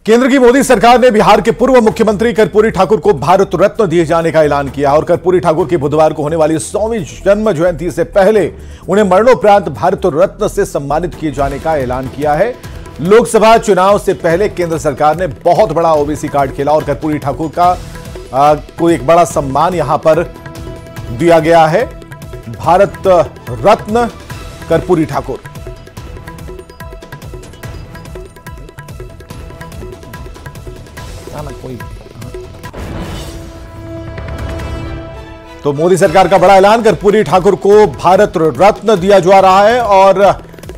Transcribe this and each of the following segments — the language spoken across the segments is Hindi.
केंद्र की मोदी सरकार ने बिहार के पूर्व मुख्यमंत्री कर्पूरी ठाकुर को भारत रत्न दिए जाने का ऐलान किया और कर्पूरी ठाकुर की बुधवार को होने वाली 100वीं जन्म जयंती से पहले उन्हें मरणोपरांत भारत रत्न से सम्मानित किए जाने का ऐलान किया है। लोकसभा चुनाव से पहले केंद्र सरकार ने बहुत बड़ा ओबीसी कार्ड खेला और कर्पूरी ठाकुर को एक बड़ा सम्मान यहां पर दिया गया है, भारत रत्न कर्पूरी ठाकुर। तो मोदी सरकार का बड़ा ऐलान, कर्पूरी ठाकुर को भारत रत्न दिया जा रहा है और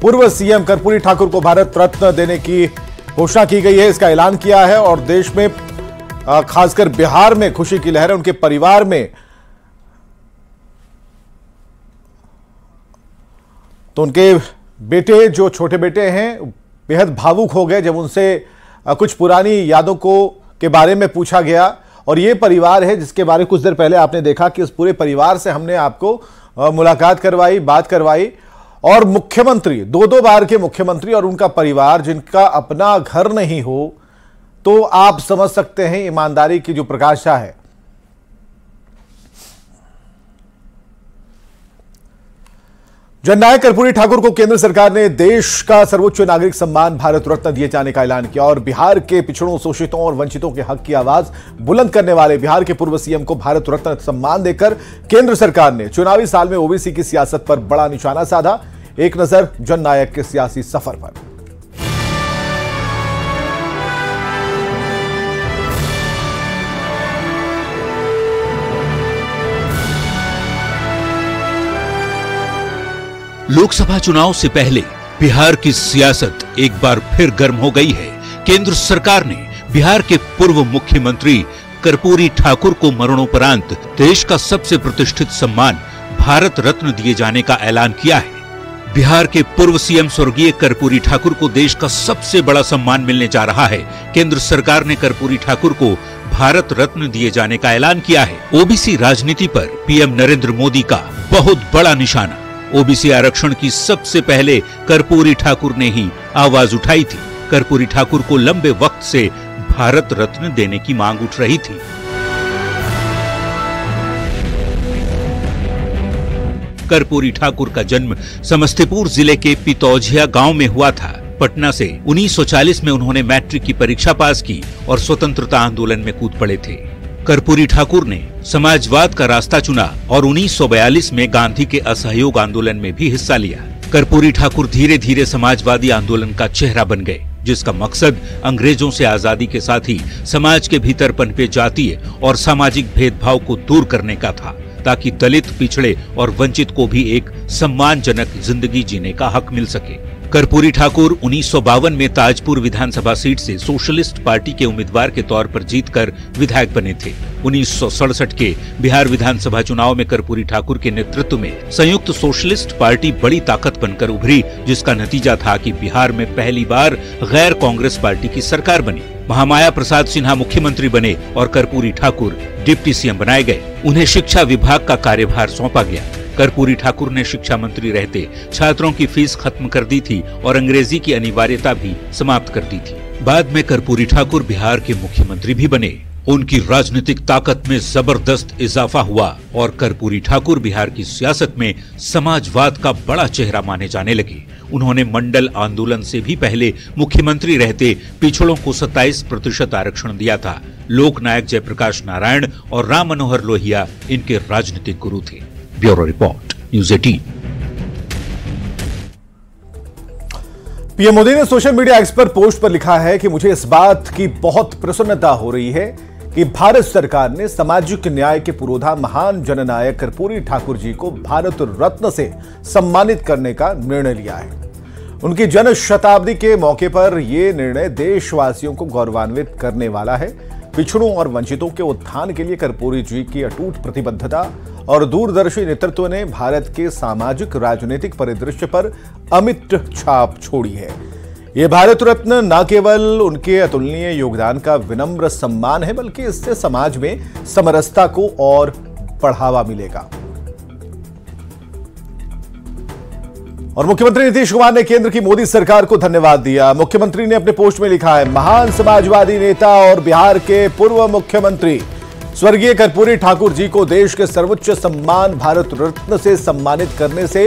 पूर्व सीएम कर्पूरी ठाकुर को भारत रत्न देने की घोषणा की गई है, इसका ऐलान किया है और देश में खासकर बिहार में खुशी की लहर है। उनके परिवार में तो उनके बेटे, जो छोटे बेटे हैं, बेहद भावुक हो गए जब उनसे कुछ पुरानी यादों के बारे में पूछा गया। और ये परिवार है जिसके बारे में कुछ देर पहले आपने देखा कि उस पूरे परिवार से हमने आपको मुलाकात करवाई, बात करवाई। और मुख्यमंत्री, दो बार के मुख्यमंत्री और उनका परिवार जिनका अपना घर नहीं हो, तो आप समझ सकते हैं ईमानदारी की जो प्रकाशा है। जननायक कर्पूरी ठाकुर को केंद्र सरकार ने देश का सर्वोच्च नागरिक सम्मान भारत रत्न दिए जाने का ऐलान किया और बिहार के पिछड़ों, शोषितों और वंचितों के हक की आवाज बुलंद करने वाले बिहार के पूर्व सीएम को भारत रत्न सम्मान देकर केंद्र सरकार ने चुनावी साल में ओबीसी की सियासत पर बड़ा निशाना साधा। एक नजर जननायक के सियासी सफर पर। लोकसभा चुनाव से पहले बिहार की सियासत एक बार फिर गर्म हो गई है। केंद्र सरकार ने बिहार के पूर्व मुख्यमंत्री कर्पूरी ठाकुर को मरणोपरांत देश का सबसे प्रतिष्ठित सम्मान भारत रत्न दिए जाने का ऐलान किया है। बिहार के पूर्व सीएम स्वर्गीय कर्पूरी ठाकुर को देश का सबसे बड़ा सम्मान मिलने जा रहा है। केंद्र सरकार ने कर्पूरी ठाकुर को भारत रत्न दिए जाने का ऐलान किया है। ओबीसी राजनीति पर पीएम नरेंद्र मोदी का बहुत बड़ा निशाना। ओबीसी आरक्षण की सबसे पहले कर्पूरी ठाकुर ने ही आवाज उठाई थी। कर्पूरी ठाकुर को लंबे वक्त से भारत रत्न देने की मांग उठ रही थी। कर्पूरी ठाकुर का जन्म समस्तीपुर जिले के पितौझिया गांव में हुआ था। पटना से 1940 में उन्होंने मैट्रिक की परीक्षा पास की और स्वतंत्रता आंदोलन में कूद पड़े थे। कर्पूरी ठाकुर ने समाजवाद का रास्ता चुना और 1942 में गांधी के असहयोग आंदोलन में भी हिस्सा लिया। कर्पूरी ठाकुर धीरे धीरे समाजवादी आंदोलन का चेहरा बन गए, जिसका मकसद अंग्रेजों से आजादी के साथ ही समाज के भीतर पनपे जातीय और सामाजिक भेदभाव को दूर करने का था, ताकि दलित, पिछड़े और वंचित को भी एक सम्मानजनक जिंदगी जीने का हक मिल सके। कर्पूरी ठाकुर 1952 में ताजपुर विधानसभा सीट से सोशलिस्ट पार्टी के उम्मीदवार के तौर पर जीतकर विधायक बने थे। 1967 के बिहार विधानसभा चुनाव में कर्पूरी ठाकुर के नेतृत्व में संयुक्त सोशलिस्ट पार्टी बड़ी ताकत बनकर उभरी, जिसका नतीजा था कि बिहार में पहली बार गैर कांग्रेस पार्टी की सरकार बनी। महामाया प्रसाद सिन्हा मुख्यमंत्री बने और कर्पूरी ठाकुर डिप्टी सीएम बनाए गए। उन्हें शिक्षा विभाग का कार्यभार सौंपा गया। कर्पूरी ठाकुर ने शिक्षा मंत्री रहते छात्रों की फीस खत्म कर दी थी और अंग्रेजी की अनिवार्यता भी समाप्त कर दी थी। बाद में कर्पूरी ठाकुर बिहार के मुख्यमंत्री भी बने। उनकी राजनीतिक ताकत में जबरदस्त इजाफा हुआ और कर्पूरी ठाकुर बिहार की सियासत में समाजवाद का बड़ा चेहरा माने जाने लगे। उन्होंने मंडल आंदोलन से भी पहले मुख्यमंत्री रहते पिछड़ों को 27% आरक्षण दिया था। लोकनायक जयप्रकाश नारायण और राम मनोहर लोहिया इनके राजनीतिक गुरु थे। Bureau report, news 18। PM Modi ने सोशल मीडिया एक्स पर पोस्ट पर लिखा है कि मुझे इस बात की बहुत प्रसन्नता हो रही है कि भारत सरकार ने सामाजिक न्याय के पुरोधा महान जननायक कर्पूरी ठाकुर जी को भारत रत्न से सम्मानित करने का निर्णय लिया है। उनकी जन्म शताब्दी के मौके पर यह निर्णय देशवासियों को गौरवान्वित करने वाला है। पिछड़ों और वंचितों के उत्थान के लिए कर्पूरी जी की अटूट प्रतिबद्धता और दूरदर्शी नेतृत्व ने भारत के सामाजिक राजनीतिक परिदृश्य पर अमिट छाप छोड़ी है। यह भारत रत्न न केवल उनके अतुलनीय योगदान का विनम्र सम्मान है, बल्कि इससे समाज में समरसता को और बढ़ावा मिलेगा। और मुख्यमंत्री नीतीश कुमार ने केंद्र की मोदी सरकार को धन्यवाद दिया। मुख्यमंत्री ने अपने पोस्ट में लिखा है, महान समाजवादी नेता और बिहार के पूर्व मुख्यमंत्री स्वर्गीय कर्पूरी ठाकुर जी को देश के सर्वोच्च सम्मान भारत रत्न से सम्मानित करने से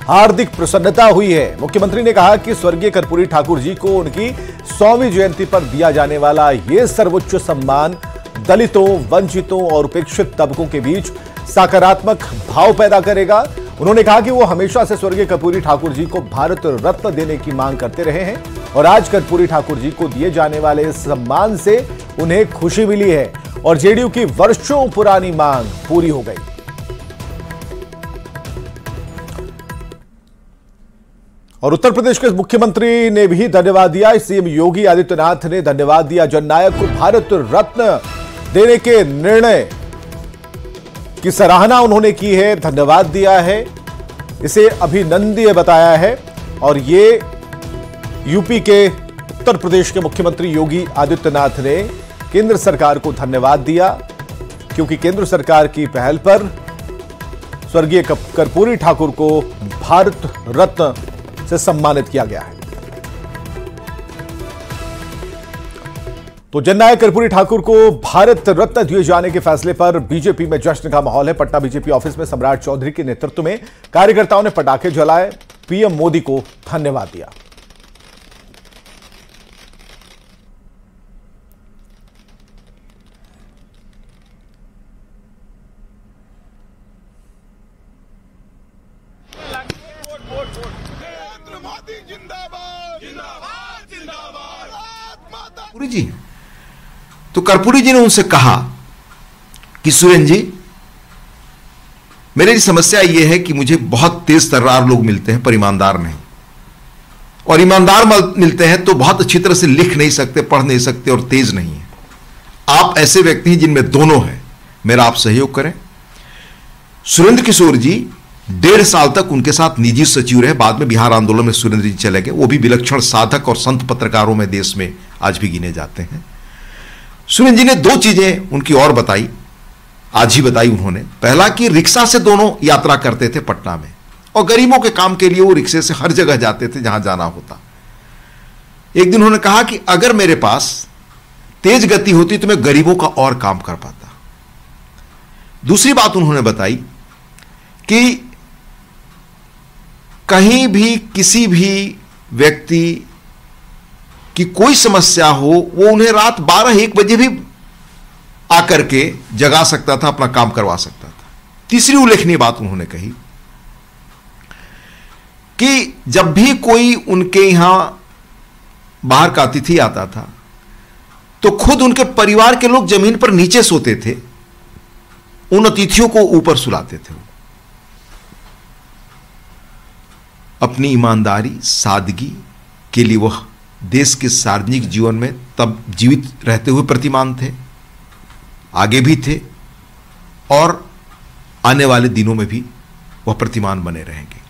हार्दिक प्रसन्नता हुई है। मुख्यमंत्री ने कहा कि स्वर्गीय कर्पूरी ठाकुर जी को उनकी 100वीं जयंती पर दिया जाने वाला यह सर्वोच्च सम्मान दलितों, वंचितों और उपेक्षित तबकों के बीच सकारात्मक भाव पैदा करेगा। उन्होंने कहा कि वो हमेशा से स्वर्गीय कर्पूरी ठाकुर जी को भारत रत्न देने की मांग करते रहे हैं और आज कर्पूरी ठाकुर जी को दिए जाने वाले इस सम्मान से उन्हें खुशी मिली है और जेडीयू की वर्षों पुरानी मांग पूरी हो गई। और उत्तर प्रदेश के मुख्यमंत्री ने भी धन्यवाद दिया। सीएम योगी आदित्यनाथ ने धन्यवाद दिया। जननायक को भारत रत्न देने के निर्णय की सराहना उन्होंने की है, धन्यवाद दिया है, इसे अभिनंदनीय बताया है। और ये यूपी के उत्तर प्रदेश के मुख्यमंत्री योगी आदित्यनाथ ने केंद्र सरकार को धन्यवाद दिया क्योंकि केंद्र सरकार की पहल पर स्वर्गीय कर्पूरी ठाकुर को भारत रत्न से सम्मानित किया गया है। तो जननायक कर्पूरी ठाकुर को भारत रत्न दिए जाने के फैसले पर बीजेपी में जश्न का माहौल है। पटना बीजेपी ऑफिस में सम्राट चौधरी के नेतृत्व में कार्यकर्ताओं ने पटाखे जलाए, पीएम मोदी को धन्यवाद दिया। कर्पूरी जी, तो कर्पूरी जी ने उनसे कहा कि सुरेंद्र जी, मेरी समस्या यह है कि मुझे बहुत तेज तर्रार लोग मिलते हैं पर ईमानदार नहीं, और ईमानदार मिलते हैं तो बहुत अच्छी तरह से लिख नहीं सकते, पढ़ नहीं सकते और तेज नहीं है। आप ऐसे व्यक्ति हैं जिनमें दोनों है, मेरा आप सहयोग करें। सुरेंद्र किशोर जी 1.5 साल तक उनके साथ निजी सचिव रहे, बाद में बिहार आंदोलन में सुरेंद्र जी चले गए। वो भी विलक्षण साधक और संत पत्रकारों में देश में आज भी गिने जाते हैं। सुरेंद्र जी ने 2 चीजें उनकी और बताई, आज ही बताई उन्होंने। पहला कि रिक्शा से दोनों यात्रा करते थे पटना में, और गरीबों के काम के लिए वो रिक्शे से हर जगह जाते थे जहां जाना होता। एक दिन उन्होंने कहा कि अगर मेरे पास तेज गति होती तो मैं गरीबों का और काम कर पाता। दूसरी बात उन्होंने बताई कि कहीं भी किसी भी व्यक्ति की कोई समस्या हो, वो उन्हें रात 12-1 बजे भी आकर के जगा सकता था, अपना काम करवा सकता था। तीसरी उल्लेखनीय बात उन्होंने कही कि जब भी कोई उनके यहां बाहर का अतिथि आता था तो खुद उनके परिवार के लोग जमीन पर नीचे सोते थे, उन अतिथियों को ऊपर सुलाते थे। अपनी ईमानदारी, सादगी के लिए वह देश के सार्वजनिक जीवन में तब जीवित रहते हुए प्रतिमान थे, आगे भी थे और आने वाले दिनों में भी वह प्रतिमान बने रहेंगे।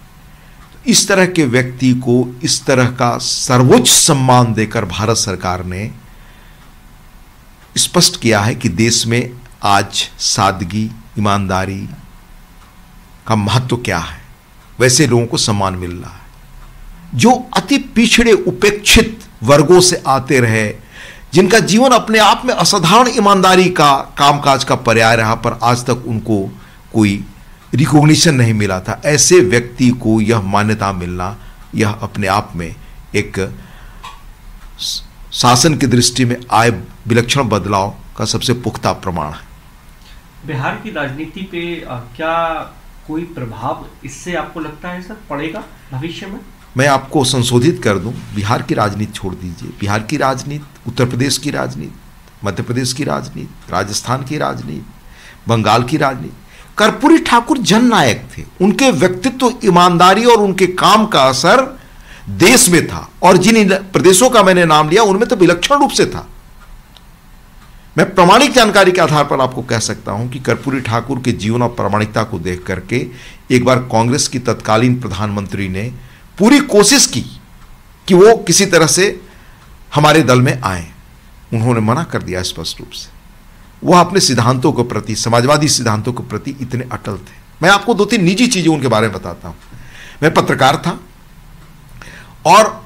इस तरह के व्यक्ति को इस तरह का सर्वोच्च सम्मान देकर भारत सरकार ने स्पष्ट किया है कि देश में आज सादगी, ईमानदारी का महत्व क्या है। वैसे लोगों को सम्मान मिल रहा है जो अति पिछड़े उपेक्षित वर्गों से आते रहे, जिनका जीवन अपने आप में असाधारण ईमानदारी का कामकाज का पर्याय रहा, पर आज तक उनको कोई रिकॉग्निशन नहीं मिला था। ऐसे व्यक्ति को यह मान्यता मिलना, यह अपने आप में एक शासन की दृष्टि में आए विलक्षण बदलाव का सबसे पुख्ता प्रमाण है। बिहार की राजनीति पे क्या कोई प्रभाव इससे आपको लगता है सर पड़ेगा भविष्य में? मैं आपको संशोधित कर दूं, बिहार की राजनीति छोड़ दीजिए, बिहार की राजनीति, उत्तर प्रदेश की राजनीति, मध्य प्रदेश की राजनीति, राजस्थान की राजनीति, बंगाल की राजनीति, कर्पूरी ठाकुर जननायक थे। उनके व्यक्तित्व, ईमानदारी और उनके काम का असर देश में था, और जिन प्रदेशों का मैंने नाम लिया उनमें तो विलक्षण रूप से था। मैं प्रामाणिक जानकारी के आधार पर आपको कह सकता हूं कि कर्पूरी ठाकुर के जीवन और प्रामाणिकता को देख करके एक बार कांग्रेस की तत्कालीन प्रधानमंत्री ने पूरी कोशिश की कि वो किसी तरह से हमारे दल में आए। उन्होंने मना कर दिया स्पष्ट रूप से। वह अपने सिद्धांतों के प्रति, समाजवादी सिद्धांतों के प्रति इतने अटल थे। मैं आपको 2-3 निजी चीजें उनके बारे में बताता हूं। मैं पत्रकार था, और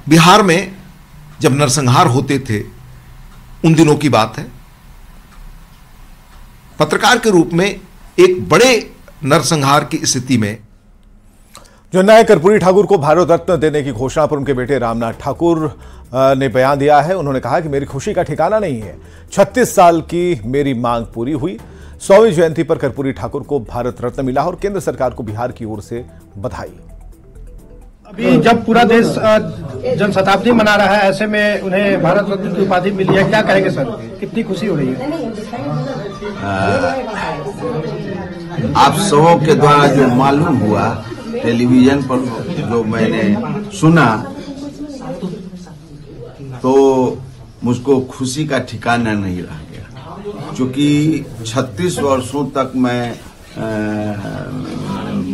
बिहार में जब नरसंहार होते थे उन दिनों की बात है, पत्रकार के रूप में एक बड़े नरसंहार की स्थिति में जननायक कर्पूरी ठाकुर को भारत रत्न देने की घोषणा पर उनके बेटे रामनाथ ठाकुर ने बयान दिया है। उन्होंने कहा कि मेरी खुशी का ठिकाना नहीं है, 36 साल की मेरी मांग पूरी हुई। 100वीं जयंती पर कर्पूरी ठाकुर को भारत रत्न मिला और केंद्र सरकार को बिहार की ओर से बधाई। अभी जब पूरा देश जन शताब्दी मना रहा है, ऐसे में उन्हें भारत रत्न की उपाधि मिली है, क्या कहेंगे सर, कितनी खुशी हो रही है? आप सबों के द्वारा जो मालूम हुआ, टेलीविजन पर जो मैंने सुना, तो मुझको खुशी का ठिकाना नहीं रह गया, क्योंकि 36 वर्षों तक मैं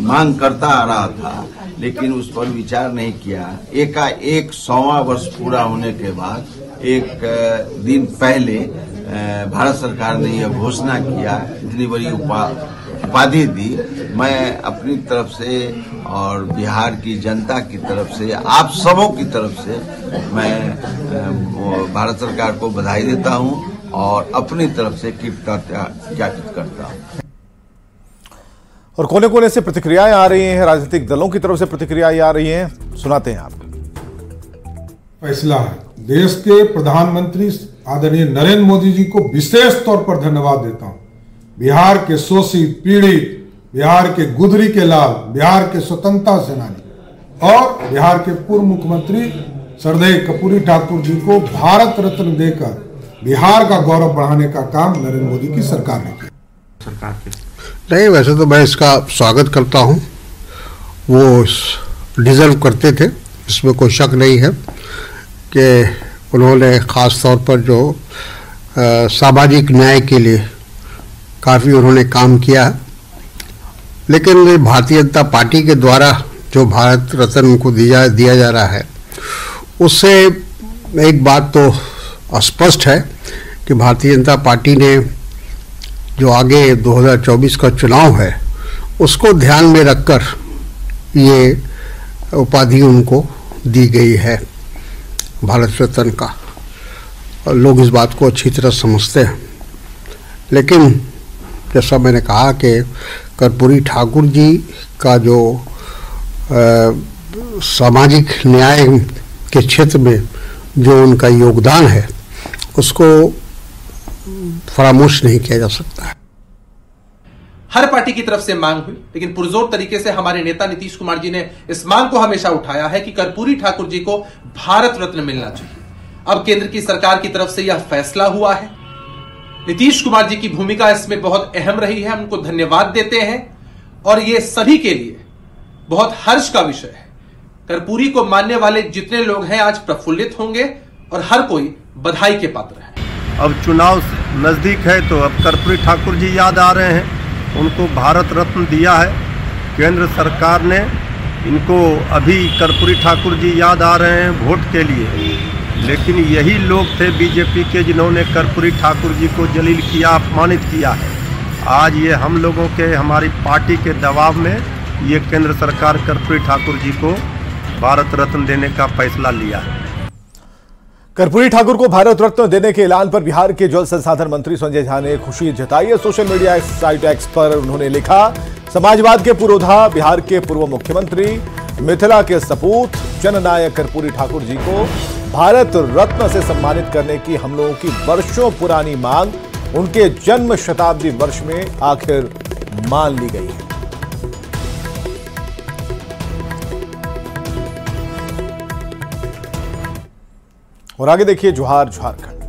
मांग करता आ रहा था, लेकिन उस पर विचार नहीं किया। एकाएक 100वां वर्ष पूरा होने के बाद एक दिन पहले भारत सरकार ने यह घोषणा किया, इतनी बड़ी उपाधि दी। मैं अपनी तरफ से और बिहार की जनता की तरफ से, आप सबों की तरफ से मैं भारत सरकार को बधाई देता हूं और अपनी तरफ से कृतज्ञता ज्ञापित करता हूं। और कोने कोने से प्रतिक्रियाएं आ रही हैं, राजनीतिक दलों की तरफ से प्रतिक्रियाएं आ रही हैं, सुनाते हैं आपको। फैसला है, देश के प्रधानमंत्री आदरणीय नरेंद्र मोदी जी को विशेष तौर पर धन्यवाद देता हूं। बिहार के शोषित पीड़ित, बिहार के गुदरी के लाल, बिहार के स्वतंत्रता सेनानी और बिहार के पूर्व मुख्यमंत्री श्रद्धेय कर्पूरी ठाकुर जी को भारत रत्न देकर बिहार का गौरव बढ़ाने का काम नरेंद्र मोदी की सरकार ने किया। नहीं, वैसे तो मैं इसका स्वागत करता हूं, वो डिजर्व करते थे, इसमें कोई शक नहीं है कि उन्होंने ख़ास तौर पर जो सामाजिक न्याय के लिए काफ़ी उन्होंने काम किया है। लेकिन भारतीय जनता पार्टी के द्वारा जो भारत रत्न उनको दिया जा रहा है, उससे एक बात तो स्पष्ट है कि भारतीय जनता पार्टी ने जो आगे 2024 का चुनाव है उसको ध्यान में रखकर ये उपाधि उनको दी गई है भारत रत्न का। और लोग इस बात को अच्छी तरह समझते हैं, लेकिन जैसा मैंने कहा कि कर्पूरी ठाकुर जी का जो सामाजिक न्याय के क्षेत्र में जो उनका योगदान है उसको फरामोश नहीं किया जा सकता है। हर पार्टी की तरफ से मांग हुई, लेकिन पुरजोर तरीके से हमारे नेता नीतीश कुमार जी ने इस मांग को हमेशा उठाया है कि कर्पूरी ठाकुर जी को भारत रत्न मिलना चाहिए। अब केंद्र की सरकार की तरफ से यह फैसला हुआ है। नीतीश कुमार जी की भूमिका इसमें बहुत अहम रही है, उनको धन्यवाद देते हैं और यह सभी के लिए बहुत हर्ष का विषय है। कर्पूरी को मानने वाले जितने लोग हैं आज प्रफुल्लित होंगे और हर कोई बधाई के पात्र है। अब चुनाव नजदीक है तो अब कर्पूरी ठाकुर जी याद आ रहे हैं, उनको भारत रत्न दिया है केंद्र सरकार ने। इनको अभी कर्पूरी ठाकुर जी याद आ रहे हैं वोट के लिए, लेकिन यही लोग थे बीजेपी के जिन्होंने कर्पूरी ठाकुर जी को जलील किया, अपमानित किया है। आज ये हम लोगों के, हमारी पार्टी के दबाव में ये केंद्र सरकार कर्पूरी ठाकुर जी को भारत रत्न देने का फैसला लिया है। कर्पूरी ठाकुर को भारत रत्न देने के ऐलान पर बिहार के जल संसाधन मंत्री संजय झा ने खुशी जताई है। सोशल मीडिया साइट एक्स पर उन्होंने लिखा, समाजवाद के पुरोधा, बिहार के पूर्व मुख्यमंत्री, मिथिला के सपूत जननायक कर्पूरी ठाकुर जी को भारत रत्न से सम्मानित करने की हम लोगों की वर्षों पुरानी मांग उनके जन्म शताब्दी वर्ष में आखिर मान ली गई है। और आगे देखिए जोहार झारखंड।